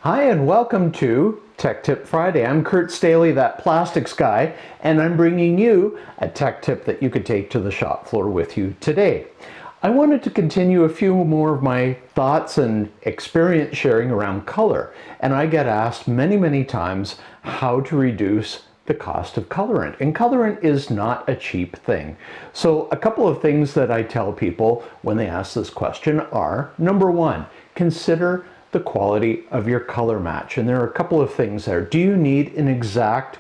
Hi and welcome to Tech Tip Friday. I'm Kurt Staley, that plastics guy, and I'm bringing you a tech tip that you could take to the shop floor with you today. I wanted to continue a few more of my thoughts and experience sharing around color, and I get asked many times how to reduce the cost of colorant. And colorant is not a cheap thing. So a couple of things that I tell people when they ask this question are, number one, consider the quality of your color match. And there are a couple of things there. Do you need an exact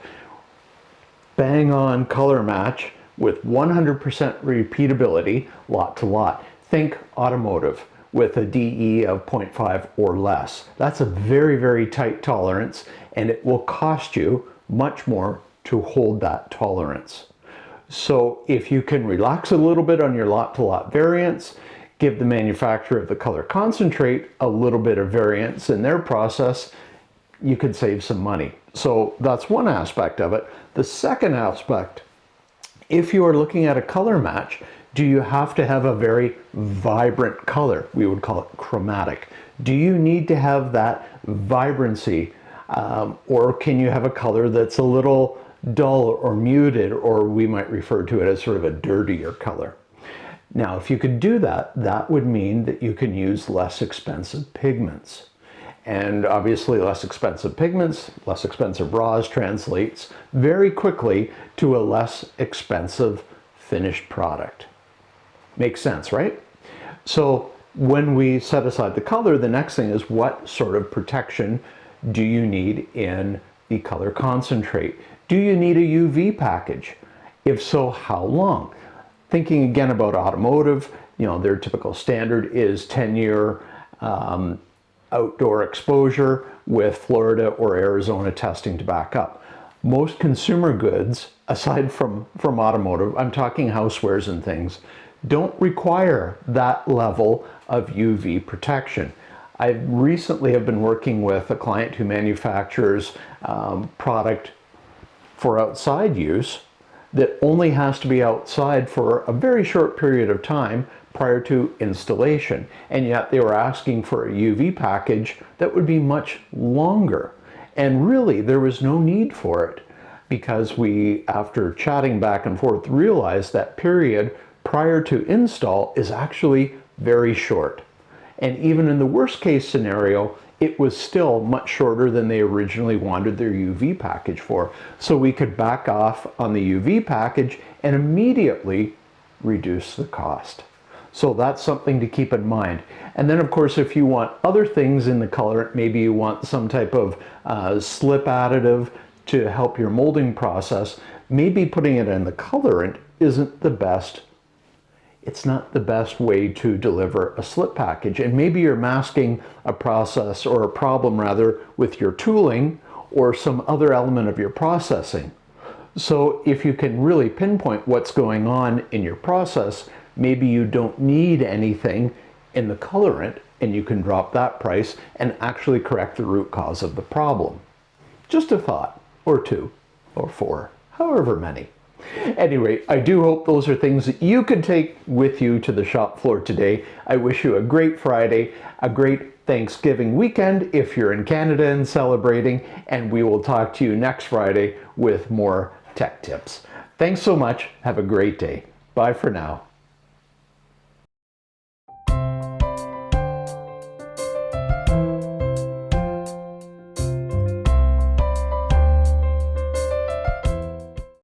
bang-on color match with 100% repeatability lot to lot? Think automotive with a DE of 0.5 or less. That's a very tight tolerance, and it will cost you much more to hold that tolerance. So if you can relax a little bit on your lot to lot variance, give the manufacturer of the color concentrate a little bit of variance in their process, you could save some money. So that's one aspect of it. The second aspect, if you are looking at a color match, do you have to have a very vibrant color? We would call it chromatic. Do you need to have that vibrancy? Or can you have a color that's a little dull or muted, or we might refer to it as sort of a dirtier color? Now, if you could do that, that would mean that you can use less expensive pigments. And obviously less expensive pigments, less expensive raws translates very quickly to a less expensive finished product. Makes sense, right? So when we set aside the color, the next thing is what sort of protection do you need in the color concentrate? Do you need a UV package? If so, how long? Thinking again about automotive, their typical standard is 10-year outdoor exposure with Florida or Arizona testing to back up. Most consumer goods, aside from automotive, I'm talking housewares and things, don't require that level of UV protection. I recently have been working with a client who manufactures product for outside use that only has to be outside for a very short period of time prior to installation. And yet they were asking for a UV package that would be much longer. And really there was no need for it, because we, after chatting back and forth, realized that period prior to install is actually very short. And even in the worst case scenario, it was still much shorter than they originally wanted their UV package for. So we could back off on the UV package and immediately reduce the cost. So that's something to keep in mind. And then of course, if you want other things in the colorant, maybe you want some type of slip additive to help your molding process, maybe putting it in the colorant isn't the best. It's not the best way to deliver a slip package. And maybe you're masking a process, or a problem rather, with your tooling or some other element of your processing. So if you can really pinpoint what's going on in your process, maybe you don't need anything in the colorant, and you can drop that price and actually correct the root cause of the problem. Just a thought, or two, or four, however many. Anyway, I do hope those are things that you could take with you to the shop floor today. I wish you a great Friday, a great Thanksgiving weekend if you're in Canada and celebrating, and we will talk to you next Friday with more tech tips. Thanks so much. Have a great day. Bye for now.